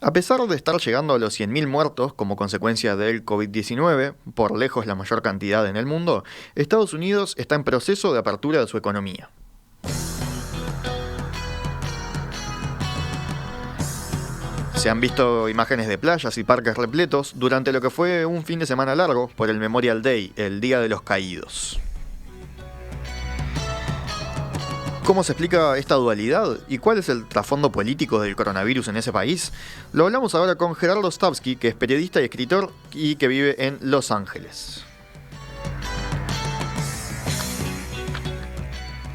A pesar de estar llegando a los 100.000 muertos como consecuencia del COVID-19, por lejos la mayor cantidad en el mundo, Estados Unidos está en proceso de apertura de su economía. Se han visto imágenes de playas y parques repletos durante lo que fue un fin de semana largo por el Memorial Day, el Día de los Caídos. ¿Cómo se explica esta dualidad y cuál es el trasfondo político del coronavirus en ese país? Lo hablamos ahora con Gerardo Stavsky, que es periodista y escritor y que vive en Los Ángeles.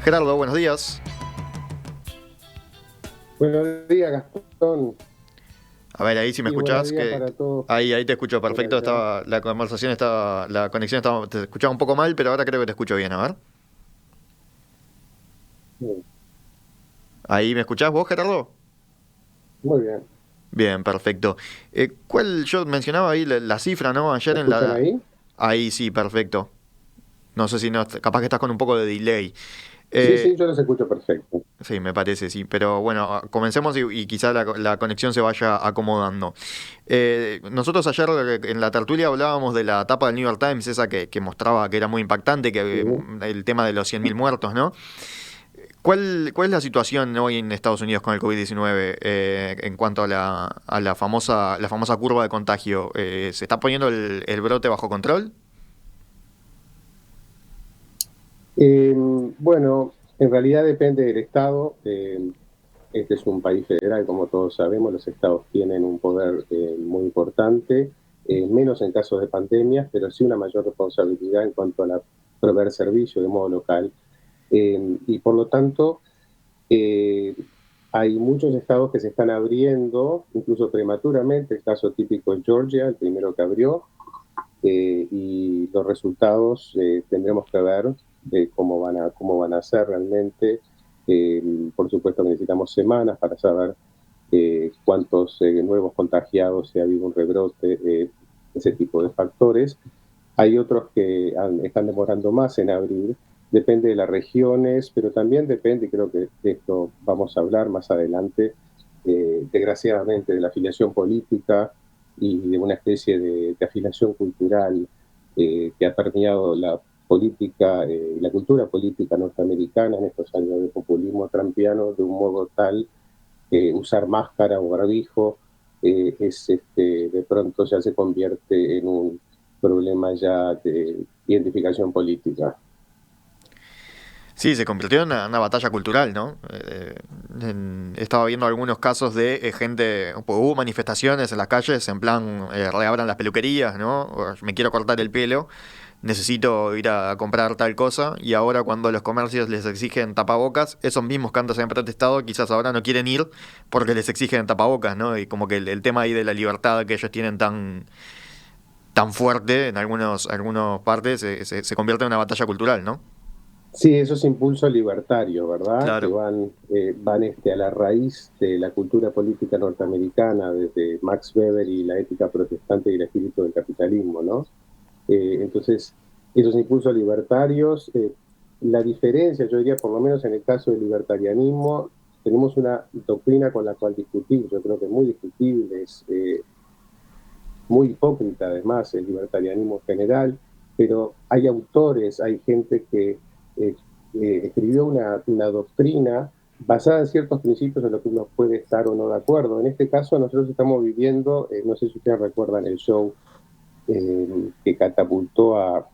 Gerardo, buenos días. Buenos días, Gastón. A ver, ahí si me Y buenos escuchás, días que para todos ahí te escucho por perfecto. allá. La conversación estaba, la conexión estaba, te escuchaba un poco mal, pero ahora creo que te escucho bien. A ver. Bien, ¿Ahí me escuchás vos, Gerardo? muy bien. Bien, perfecto. Yo mencionaba ahí la cifra, ¿no? Ayer ¿Me en escuchan la... ahí? Ahí sí, perfecto. No sé si no, capaz que estás con un poco de delay. Sí, Eh, sí, yo los escucho perfecto. sí, me parece, sí. Pero bueno, comencemos y quizá la conexión se vaya acomodando. Nosotros ayer en la tertulia hablábamos de la tapa del New York Times, esa que mostraba que era muy impactante, que Sí. el tema de los 100.000 muertos, ¿no? ¿Cuál es la situación hoy en Estados Unidos con el COVID-19 en cuanto a la famosa curva de contagio? ¿Se está poniendo el brote bajo control? Bueno, en realidad depende del estado. Este es un país federal, como todos sabemos. Los estados tienen un poder muy importante, menos en casos de pandemias, pero sí una mayor responsabilidad en cuanto a proveer servicio de modo local. Y por lo tanto, Eh, hay muchos estados que se están abriendo, incluso prematuramente. El caso típico es Georgia, el primero que abrió, y los resultados tendremos que ver de cómo van a ser realmente. Por supuesto que necesitamos semanas para saber cuántos nuevos contagiados, si ha habido un rebrote, ese tipo de factores. Hay otros que están demorando más en abrir. Depende de las regiones, pero también depende, creo que de esto vamos a hablar más adelante, desgraciadamente, de la afiliación política y de una especie de afiliación cultural que ha permeado la política y la cultura política norteamericana en estos años de populismo trampiano de un modo tal que usar máscara o barbijo de pronto ya se convierte en un problema ya de identificación política. Sí, se convirtió en una batalla cultural, ¿no? Estaba viendo algunos casos de gente, pues, hubo manifestaciones en las calles en plan, reabran las peluquerías, ¿no? O, me quiero cortar el pelo, necesito ir a comprar tal cosa, y ahora cuando los comercios les exigen tapabocas, esos mismos que antes habían protestado quizás ahora no quieren ir porque les exigen tapabocas, ¿no? Y como que el tema ahí de la libertad que ellos tienen tan fuerte en algunas partes se convierte en una batalla cultural, ¿no? Sí, esos impulsos libertarios, ¿verdad? Que Claro. van a la raíz de la cultura política norteamericana, desde Max Weber y la ética protestante y el espíritu del capitalismo, ¿no? Entonces, esos impulsos libertarios, la diferencia, yo diría, por lo menos en el caso del libertarianismo, tenemos una doctrina con la cual discutir, yo creo que es muy discutible, es muy hipócrita además el libertarianismo en general, pero hay autores, hay gente que eh, escribió una doctrina basada en ciertos principios en los que uno puede estar o no de acuerdo. En este caso nosotros estamos viviendo, no sé si ustedes recuerdan el show que catapultó a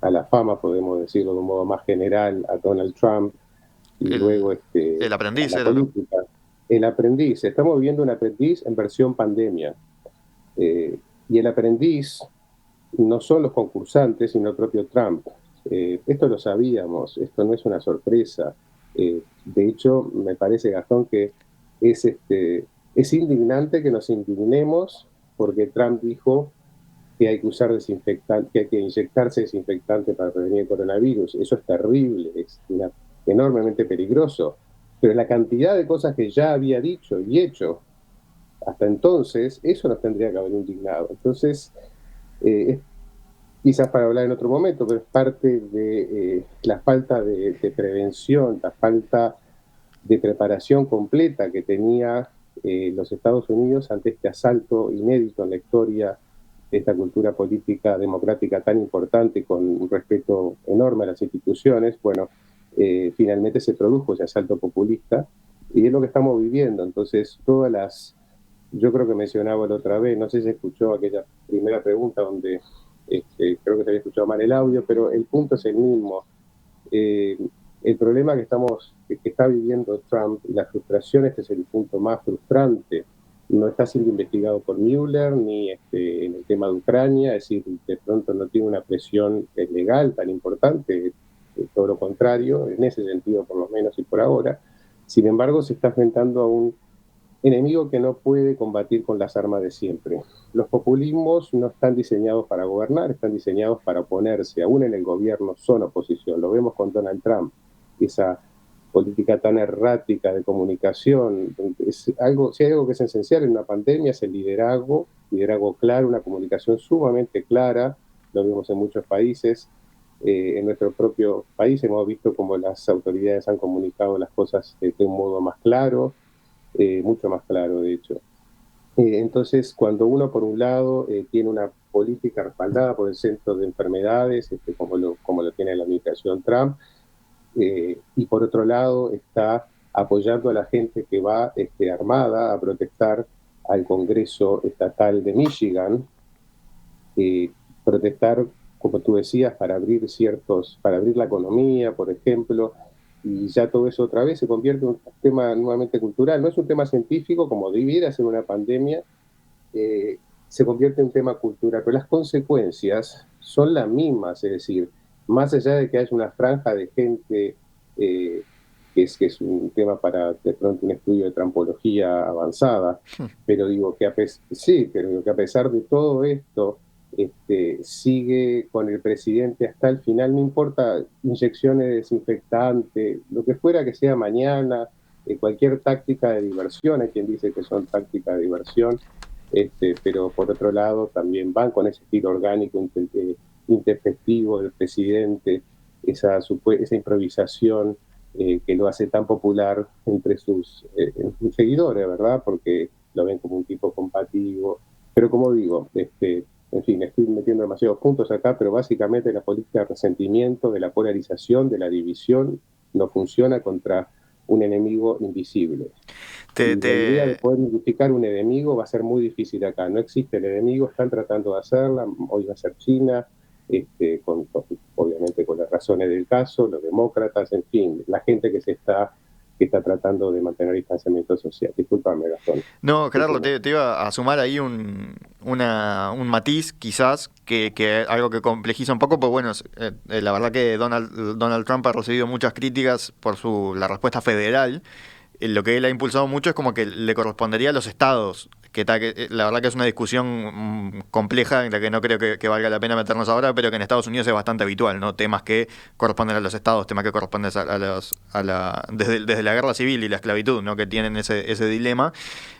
la fama, podemos decirlo de un modo más general, a Donald Trump y luego El a aprendiz la era, ¿no? política. El aprendiz, estamos viviendo un aprendiz en versión pandemia. Y el aprendiz no son los concursantes, sino el propio Trump. Esto lo sabíamos, esto no es una sorpresa. De hecho, me parece, Gastón, que es indignante que nos indignemos porque Trump dijo que hay que usar desinfectante, que hay que inyectarse desinfectante para prevenir el coronavirus. Eso es terrible, enormemente peligroso. Pero la cantidad de cosas que ya había dicho y hecho hasta entonces, eso nos tendría que haber indignado. Entonces, es quizás para hablar en otro momento, pero es parte de la falta de prevención, la falta de preparación completa que tenía los Estados Unidos, ante este asalto inédito en la historia de esta cultura política democrática tan importante, con un respeto enorme a las instituciones, bueno, finalmente se produjo ese asalto populista y es lo que estamos viviendo. Entonces, yo creo que mencionaba la otra vez, no sé si escuchó aquella primera pregunta donde creo que se había escuchado mal el audio, pero el punto es el mismo. Eh, el problema que está viviendo Trump y la frustración, este es el punto más frustrante, no está siendo investigado por Mueller ni en el tema de Ucrania, es decir, de pronto no tiene una presión legal tan importante, todo lo contrario, en ese sentido por lo menos y por ahora. Sin embargo, se está enfrentando a un enemigo que no puede combatir con las armas de siempre. Los populismos no están diseñados para gobernar, están diseñados para oponerse. Aún en el gobierno son oposición. Lo vemos con Donald Trump, esa política tan errática de comunicación. Si hay algo que es esencial en una pandemia es el liderazgo claro, una comunicación sumamente clara. Lo vemos en muchos países. En nuestro propio país hemos visto cómo las autoridades han comunicado las cosas de un modo más claro, mucho más claro, de hecho. Entonces, cuando uno, por un lado, tiene una política respaldada por el Centro de Enfermedades, como lo tiene la administración Trump, y por otro lado está apoyando a la gente que va armada a protestar al Congreso Estatal de Michigan, protestar, como tú decías, para abrir la economía, por ejemplo, y ya todo eso otra vez se convierte en un tema nuevamente cultural. No es un tema científico, como debiera ser una pandemia, se convierte en un tema cultural, pero las consecuencias son las mismas, es decir, más allá de que haya una franja de gente, que es un tema para de pronto un estudio de trampología avanzada, pero digo que a pesar de todo esto, sigue con el presidente hasta el final, no importa inyecciones de desinfectante, lo que fuera que sea mañana, cualquier táctica de diversión, hay quien dice que son tácticas de diversión, pero por otro lado también van con ese estilo orgánico, intempestivo del presidente, esa improvisación que lo hace tan popular entre sus seguidores, ¿verdad? Porque lo ven como un tipo compatible. Pero como digo, en fin, estoy metiendo demasiados puntos acá, pero básicamente la política de resentimiento, de la polarización, de la división, no funciona contra un enemigo invisible. Te, Y la idea de te, poder identificar un enemigo va a ser muy difícil acá. No existe el enemigo, están tratando de hacerla, hoy va a ser China, obviamente con las razones del caso, los demócratas, en fin, la gente que está tratando de mantener distanciamiento social. Discúlpame, Gastón. no, Gerardo, te iba a sumar ahí un matiz, quizás, que algo que complejiza un poco, pues bueno, la verdad que Donald Trump ha recibido muchas críticas por la respuesta federal. Lo que él ha impulsado mucho es como que le correspondería a los estados, la verdad que es una discusión compleja en la que no creo que valga la pena meternos ahora, pero que en Estados Unidos es bastante habitual, ¿no? Temas que corresponden a los estados, temas que corresponden desde la guerra civil y la esclavitud, ¿no? Que tienen ese dilema.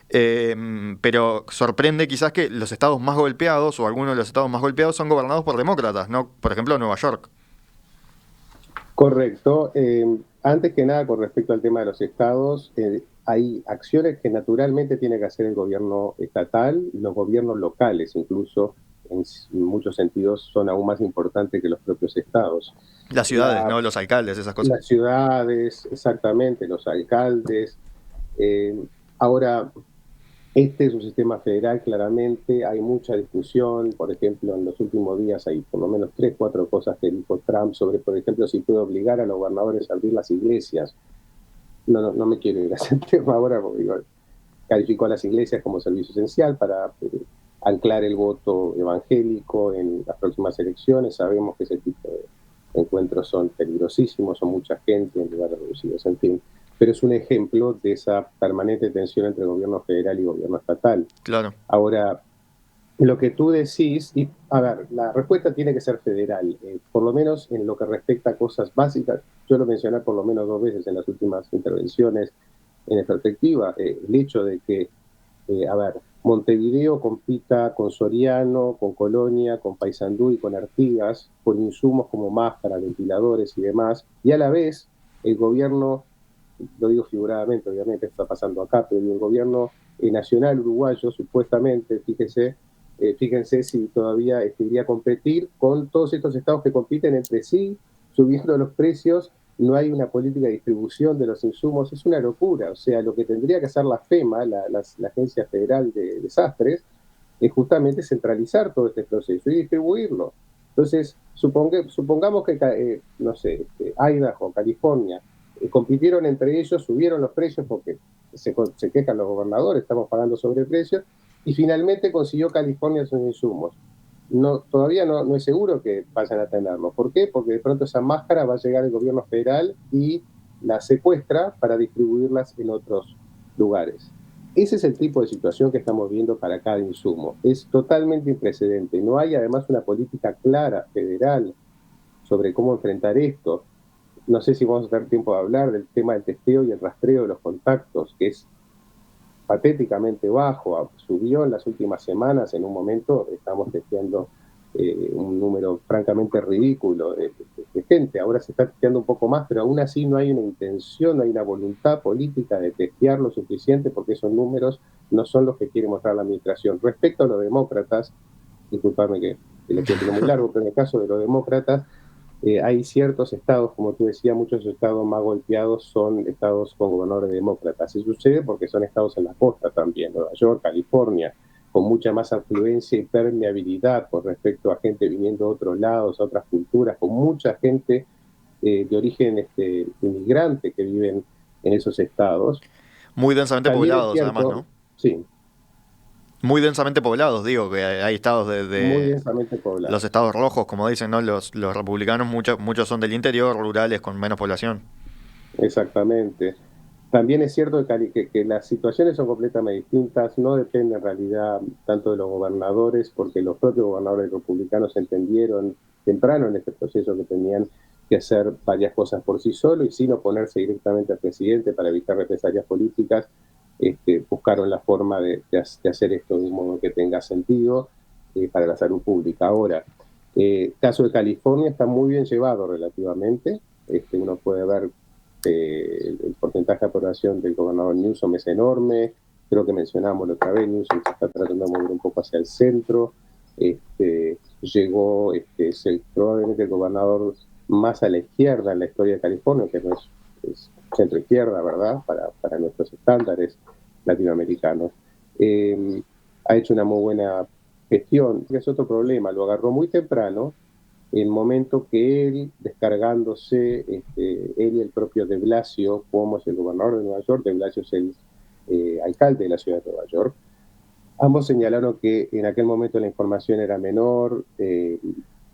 Pero sorprende quizás que los estados más golpeados, o algunos de los estados más golpeados, son gobernados por demócratas, ¿no? Por ejemplo, Nueva York. Correcto. Antes que nada, con respecto al tema de los estados, hay acciones que naturalmente tiene que hacer el gobierno estatal, los gobiernos locales, incluso en muchos sentidos son aún más importantes que los propios estados. Las ciudades, ¿no? Los alcaldes, esas cosas. Las ciudades, exactamente, los alcaldes. Eh, Ahora, este es un sistema federal, claramente, hay mucha discusión, por ejemplo, en los últimos días hay por lo menos 3, 4 cosas que dijo Trump sobre, por ejemplo, si puede obligar a los gobernadores a abrir las iglesias. No me quiero ir a ese tema ahora, porque calificó a las iglesias como servicio esencial para anclar el voto evangélico en las próximas elecciones. Sabemos que ese tipo de encuentros son peligrosísimos, son mucha gente en lugares reducidos, en fin. Pero es un ejemplo de esa permanente tensión entre gobierno federal y gobierno estatal. Claro. Ahora, lo que tú decís, y a ver, la respuesta tiene que ser federal, por lo menos en lo que respecta a cosas básicas. Yo lo mencioné por lo menos 2 veces en las últimas intervenciones en perspectiva, el hecho de que, a ver, Montevideo compita con Soriano, con Colonia, con Paysandú y con Artigas, con insumos como máscaras, ventiladores y demás, y a la vez el gobierno, lo digo figuradamente, obviamente está pasando acá, pero el gobierno nacional uruguayo, supuestamente, fíjense si todavía iría a competir con todos estos estados que compiten entre sí, subiendo los precios, no hay una política de distribución de los insumos, es una locura. O sea, lo que tendría que hacer la FEMA, la Agencia Federal de Desastres, es justamente centralizar todo este proceso y distribuirlo. Entonces, supongamos que, no sé, Idaho, California, compitieron entre ellos, subieron los precios porque se quejan los gobernadores, estamos pagando sobreprecios, y finalmente consiguió California sus insumos. Todavía no es seguro que vayan a tenerlo. ¿Por qué? Porque de pronto esa máscara va a llegar el gobierno federal y la secuestra para distribuirlas en otros lugares. Ese es el tipo de situación que estamos viendo para cada insumo. Es totalmente imprecedente. No hay además una política clara federal sobre cómo enfrentar esto. No sé si vamos a tener tiempo de hablar del tema del testeo y el rastreo de los contactos, que es patéticamente bajo, subió en las últimas semanas, en un momento estamos testeando un número francamente ridículo de gente, ahora se está testeando un poco más, pero aún así no hay una intención, no hay una voluntad política de testear lo suficiente porque esos números no son los que quiere mostrar la administración. Respecto a los demócratas, disculpadme que el ejemplo es muy largo, pero en el caso de los demócratas, hay ciertos estados, como tú decías, muchos estados más golpeados son estados con gobernadores demócratas. Así sucede porque son estados en la costa también, Nueva York, California, con mucha más afluencia y permeabilidad con respecto a gente viniendo de otros lados, a otras culturas, con mucha gente de origen inmigrante que viven en esos estados. Muy densamente También es poblados, además, cierto, ¿no? sí, Muy densamente poblados, digo, que hay estados muy de densamente los poblados. estados rojos, como dicen, ¿no? Los republicanos, muchos son del interior, rurales, con menos población. Exactamente. También es cierto que las situaciones son completamente distintas, no depende en realidad tanto de los gobernadores, porque los propios gobernadores republicanos entendieron temprano en este proceso que tenían que hacer varias cosas por sí solos y sin oponerse directamente al presidente para evitar represalias políticas, buscaron la forma de hacer esto de un modo que tenga sentido para la salud pública. Ahora, el caso de California está muy bien llevado relativamente, uno puede ver el porcentaje de aprobación del gobernador Newsom es enorme, creo que mencionamos la otra vez, Newsom se está tratando de mover un poco hacia el centro, llegó, es probablemente el gobernador más a la izquierda en la historia de California, que no es centro-izquierda, ¿verdad?, para nuestros estándares latinoamericanos. Ha hecho una muy buena gestión, que es otro problema, lo agarró muy temprano, el momento que él, descargándose, él y el propio de Blasio, como es el gobernador de Nueva York, de Blasio es el alcalde de la ciudad de Nueva York, ambos señalaron que en aquel momento la información era menor,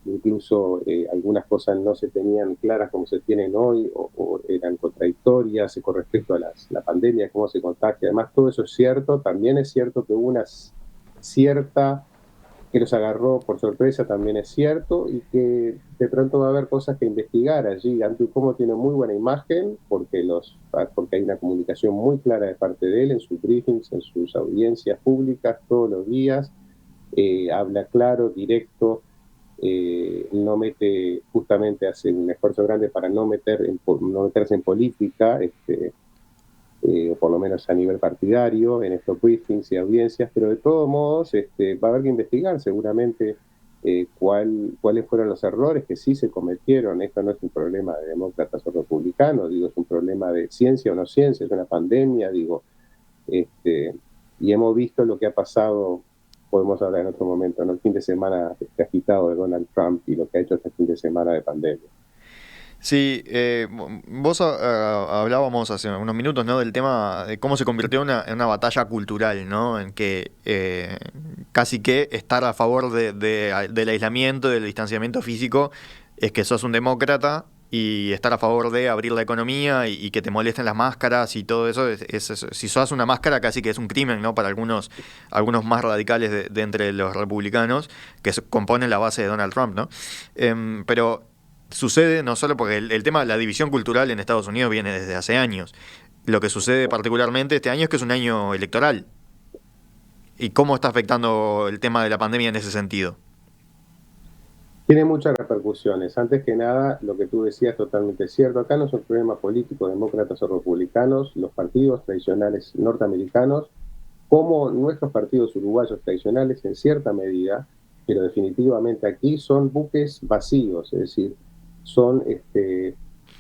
incluso algunas cosas no se tenían claras como se tienen hoy, o eran contradictorias con respecto a la pandemia, cómo se contagia. Además, todo eso es cierto. También es cierto que hubo una cierta que los agarró por sorpresa, también es cierto, y que de pronto va a haber cosas que investigar allí. Antucomo tiene muy buena imagen porque hay una comunicación muy clara de parte de él en sus briefings, en sus audiencias públicas todos los días, habla claro, directo, no mete, justamente hace un esfuerzo grande para no meterse en política, o por lo menos a nivel partidario, en estos briefings y audiencias, pero de todos modos va a haber que investigar seguramente cuáles fueron los errores que sí se cometieron. Esto no es un problema de demócratas o republicanos, digo, es un problema de ciencia o no ciencia, es una pandemia, digo, y hemos visto lo que ha pasado, podemos hablar en otro momento, ¿no? El fin de semana agitado de Donald Trump y lo que ha hecho este fin de semana de pandemia. Sí, vos hablábamos hace unos minutos, ¿no? Del tema de cómo se convirtió en una batalla cultural, ¿no? En que casi que estar a favor del aislamiento, del distanciamiento físico, es que sos un demócrata y estar a favor de abrir la economía y que te molesten las máscaras y todo eso, si sos una máscara casi que es un crimen, ¿no? Para algunos más radicales de entre los republicanos que componen la base de Donald Trump, ¿no? Pero sucede no solo porque el tema de la división cultural en Estados Unidos viene desde hace años. Lo que sucede particularmente este año es que es un año electoral. ¿Y cómo está afectando el tema de la pandemia en ese sentido? Tiene muchas repercusiones. Antes que nada, lo que tú decías es totalmente cierto. Acá no es un problema político, demócratas o republicanos. Los partidos tradicionales norteamericanos como nuestros partidos uruguayos tradicionales en cierta medida, pero definitivamente aquí son buques vacíos, es decir, son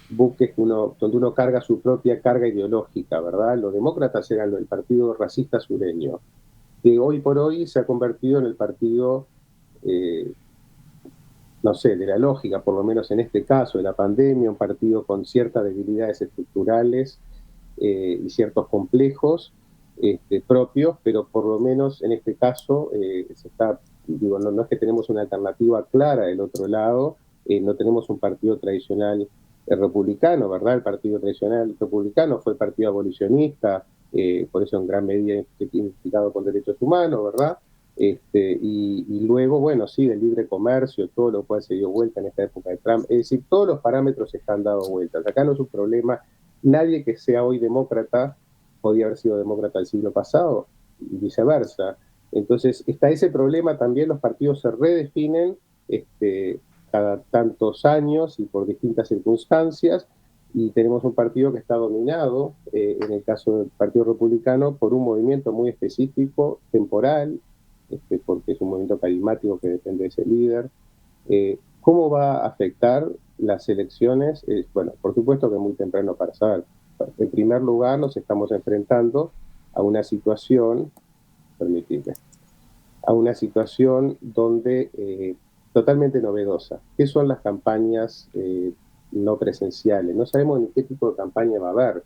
buques donde uno carga su propia carga ideológica, ¿verdad? Los demócratas eran el partido racista sureño, que hoy por hoy se ha convertido en el partido, eh, no sé, de la lógica, por lo menos en este caso de la pandemia, un partido con ciertas debilidades estructurales y ciertos complejos propios, pero por lo menos en este caso se está, digo, no es que tenemos una alternativa clara del otro lado, no tenemos un partido tradicional republicano, ¿verdad? El partido tradicional republicano fue el partido abolicionista, por eso en gran medida identificado con derechos humanos, ¿verdad? Y luego, bueno, sí, del libre comercio, todo lo cual se dio vuelta en esta época de Trump. Es decir, todos los parámetros están dando vueltas. Acá no es un problema, nadie que sea hoy demócrata podía haber sido demócrata el siglo pasado y viceversa. Entonces, está ese problema también, los partidos se redefinen cada tantos años y por distintas circunstancias, y tenemos un partido que está dominado, en el caso del Partido Republicano, por un movimiento muy específico, temporal, porque es un movimiento carismático que depende de ese líder. ¿Cómo va a afectar las elecciones? Bueno, por supuesto que es muy temprano para saber. En primer lugar, nos estamos enfrentando a una situación, permitidme, a una situación donde totalmente novedosa. ¿Qué son las campañas no presenciales? No sabemos ni qué tipo de campaña va a haber.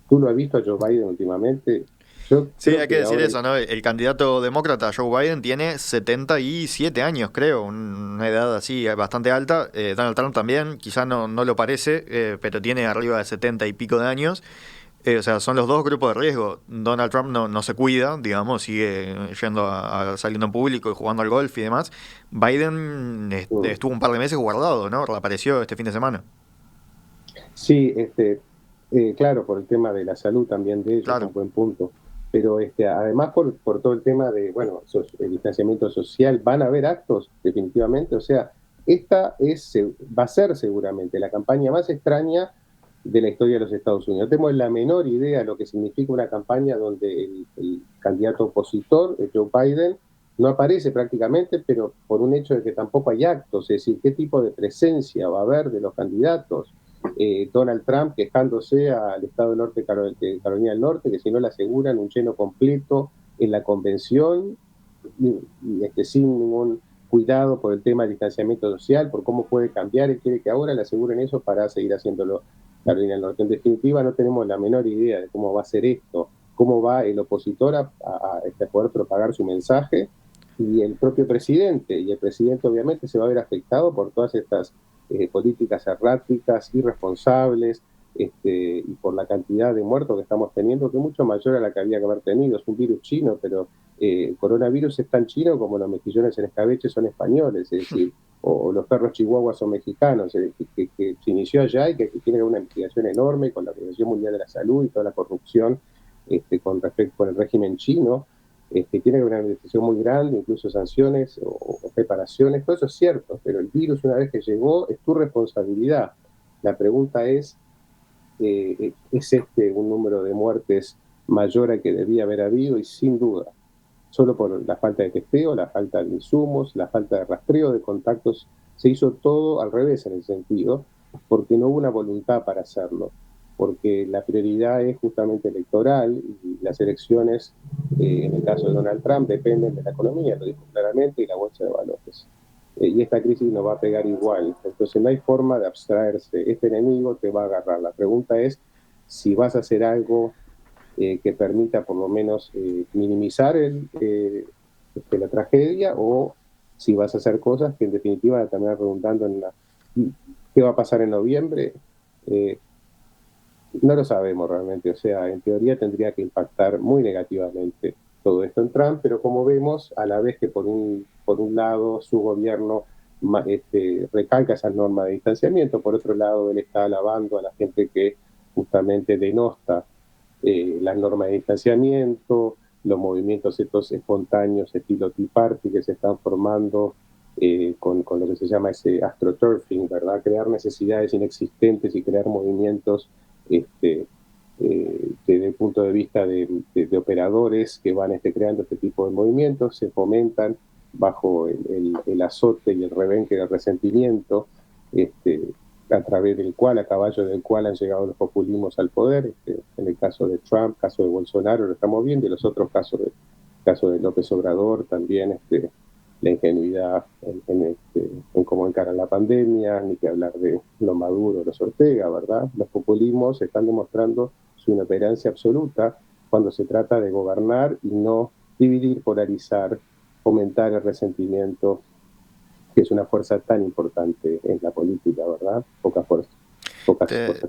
¿Tú lo has visto a Joe Biden últimamente? Yo Sí, creo hay que que decir ahora eso, ¿no? El candidato demócrata Joe Biden tiene 77 años, creo, una edad así bastante alta. Donald Trump también, quizás no lo parece, pero tiene arriba de 70 y pico de años. O sea, son los dos grupos de riesgo. Donald Trump no se cuida, digamos, sigue yendo saliendo en público y jugando al golf y demás. Biden estuvo un par de meses guardado, ¿no? Reapareció este fin de semana. sí, claro, por el tema de la salud también de ellos, Claro. un buen punto. Pero además por todo el tema de, bueno, el distanciamiento social, van a haber actos, definitivamente. O sea, va a ser seguramente la campaña más extraña de la historia de los Estados Unidos. No tenemos la menor idea de lo que significa una campaña donde el candidato opositor, Joe Biden, no aparece prácticamente, pero por un hecho de que tampoco hay actos, es decir, qué tipo de presencia va a haber de los candidatos. Donald Trump quejándose al estado de Carolina del Norte, que si no le aseguran un lleno completo en la convención, sin ningún cuidado por el tema del distanciamiento social, por cómo puede cambiar, él quiere que ahora le aseguren eso para seguir haciéndolo Carolina del Norte. En definitiva, no tenemos la menor idea de cómo va a ser esto, cómo va el opositor a poder propagar su mensaje, y el propio presidente, y el presidente obviamente se va a ver afectado por todas estas políticas erráticas, irresponsables, y por la cantidad de muertos que estamos teniendo, que es mucho mayor a la que había que haber tenido. Es un virus chino, pero el coronavirus es tan chino como los mejillones en escabeche son españoles, es decir, o los perros chihuahuas son mexicanos, que se inició allá y que tiene una investigación enorme con la Organización Mundial de la Salud y toda la corrupción con respecto con el régimen chino. Tiene una investigación muy grande, incluso sanciones o reparaciones, todo eso es cierto, pero el virus una vez que llegó es tu responsabilidad. La pregunta ¿es un número de muertes mayor al que debía haber habido? Y sin duda, solo por la falta de testeo, la falta de insumos, la falta de rastreo de contactos, se hizo todo al revés en el sentido, porque no hubo una voluntad para hacerlo, porque la prioridad es justamente electoral y las elecciones, en el caso de Donald Trump, dependen de la economía, lo dijo claramente, y la bolsa de valores. Y esta crisis nos va a pegar igual. Entonces no hay forma de abstraerse. Este enemigo te va a agarrar. La pregunta es si vas a hacer algo que permita por lo menos minimizar la tragedia, o si vas a hacer cosas que en definitiva van a terminar redundando en la... ¿Qué va a pasar en noviembre? Eh, no lo sabemos realmente. O sea, en teoría tendría que impactar muy negativamente todo esto en Trump, pero como vemos, a la vez que por un lado su gobierno recalca esas normas de distanciamiento, por otro lado él está alabando a la gente que justamente denosta las normas de distanciamiento, los movimientos estos espontáneos estilo Tea Party que se están formando con lo que se llama ese astroturfing, ¿verdad? Crear necesidades inexistentes y crear movimientos este, desde el punto de vista de operadores que van creando este tipo de movimientos, se fomentan bajo el azote y el rebenque del resentimiento, a través del cual, a caballo del cual han llegado los populismos al poder. En el caso de Trump, caso de Bolsonaro, lo estamos viendo, y los otros caso de López Obrador también, la ingenuidad en cómo encaran la pandemia, ni que hablar de los Maduro, los Ortega, ¿verdad? Los populismos están demostrando su inoperancia absoluta cuando se trata de gobernar y no dividir, polarizar, fomentar el resentimiento, que es una fuerza tan importante en la política, ¿verdad? Pocas fuerzas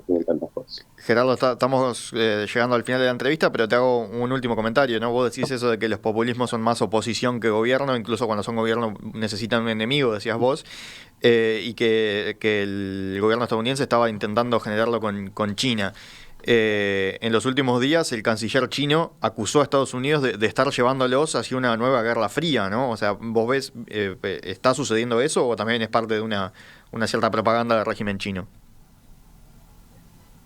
tienen tanta fuerza. Gerardo, estamos llegando al final de la entrevista, pero te hago un último comentario, ¿no? Vos decís eso de que los populismos son más oposición que gobierno, incluso cuando son gobierno necesitan un enemigo, decías vos, y que el gobierno estadounidense estaba intentando generarlo con China. En los últimos días el canciller chino acusó a Estados Unidos de estar llevándolos hacia una nueva guerra fría, ¿no? O sea, ¿vos ves, está sucediendo eso o también es parte de una cierta propaganda del régimen chino?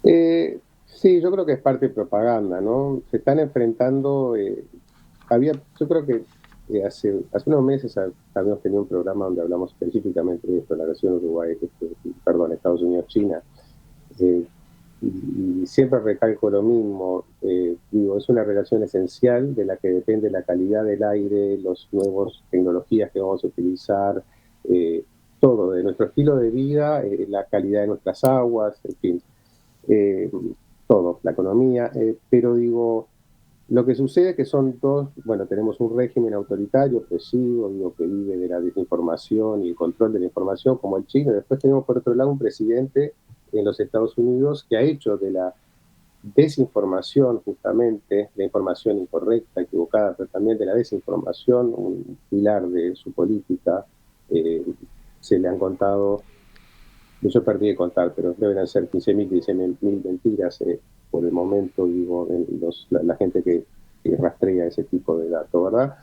Sí, yo creo que es parte de propaganda, ¿no? Se están enfrentando, yo creo que hace unos meses habíamos tenido un programa donde hablamos específicamente de esto, la relación Estados Unidos-China. Y siempre recalco lo mismo, digo, es una relación esencial de la que depende la calidad del aire, las nuevas tecnologías que vamos a utilizar, todo, de nuestro estilo de vida, la calidad de nuestras aguas, en fin, eh, todo, la economía, pero digo, lo que sucede es que son dos, bueno, tenemos un régimen autoritario, opresivo, digo, que vive de la desinformación y el control de la información, como el chino. Después tenemos, por otro lado, un presidente en los Estados Unidos que ha hecho de la desinformación, justamente, la información incorrecta, equivocada, pero también de la desinformación, un pilar de su política. Se le han contado, yo perdí de contar, pero deben ser 15.000, 16.000 mentiras por el momento, digo, la gente que rastrea ese tipo de datos, ¿verdad?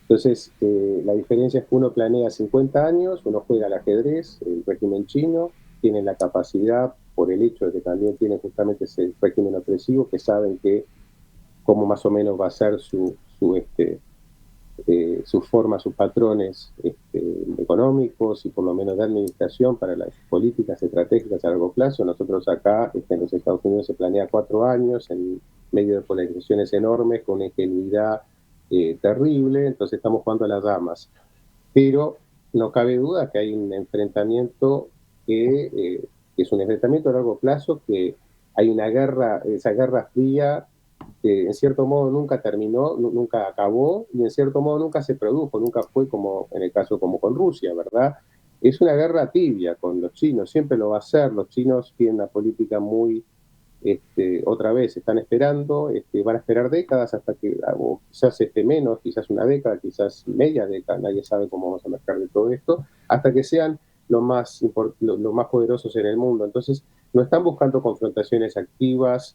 Entonces, la diferencia es que uno planea 50 años, uno juega al ajedrez, el régimen chino tiene la capacidad, por el hecho de que también tiene justamente ese régimen opresivo, que saben que cómo más o menos va a ser sus formas, sus patrones económicos y por lo menos de administración para las políticas estratégicas a largo plazo. Nosotros acá en los Estados Unidos se planea 4 años en medio de polarizaciones enormes, con una ingenuidad terrible, entonces estamos jugando a las damas. Pero no cabe duda que hay un enfrentamiento que es un enfrentamiento a largo plazo, que hay una guerra, esa guerra fría, que en cierto modo nunca terminó, nunca acabó, y en cierto modo nunca se produjo, nunca fue como en el caso como con Rusia, ¿verdad? Es una guerra tibia con los chinos, siempre lo va a ser. Los chinos tienen una política muy, otra vez, están esperando, van a esperar décadas hasta que, o quizás menos, quizás una década, quizás media década, nadie sabe cómo vamos a marcar de todo esto, hasta que sean los más poderosos en el mundo. Entonces, no están buscando confrontaciones activas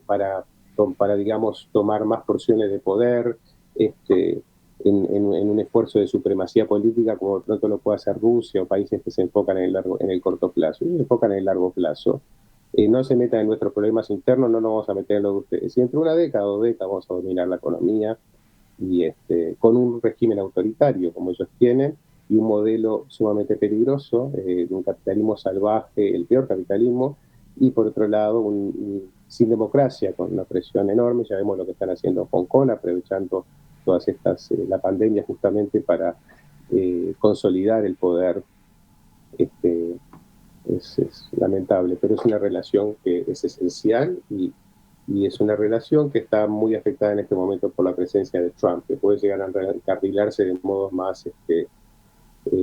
para, digamos, tomar más porciones de poder, en un esfuerzo de supremacía política, como de pronto lo puede hacer Rusia o países que se enfocan en el corto plazo. Ellos se enfocan en el largo plazo. No se metan en nuestros problemas internos, no nos vamos a meter en los de ustedes. Y entre una década o 2 décadas vamos a dominar la economía, y con un régimen autoritario como ellos tienen, y un modelo sumamente peligroso, de un capitalismo salvaje, el peor capitalismo, y por otro lado sin democracia, con una presión enorme. Ya vemos lo que están haciendo en Hong Kong, aprovechando todas estas, la pandemia justamente para consolidar el poder. Es lamentable, pero es una relación que es esencial, y es una relación que está muy afectada en este momento por la presencia de Trump, que puede llegar a encarrilarse de modos más,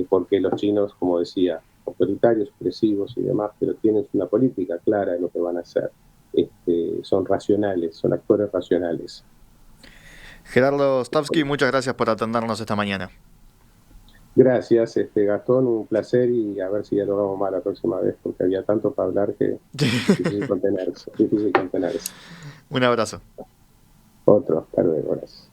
porque los chinos, como decía, autoritarios, opresivos y demás, pero tienen una política clara de lo que van a hacer. Son racionales, son actores racionales. Gerardo Stavsky, muchas gracias por atendernos esta mañana. Gracias, Gastón, un placer, y a ver si dialogamos más la próxima vez, porque había tanto para hablar que difícil contenerse. Un abrazo. Otro, hasta luego, gracias.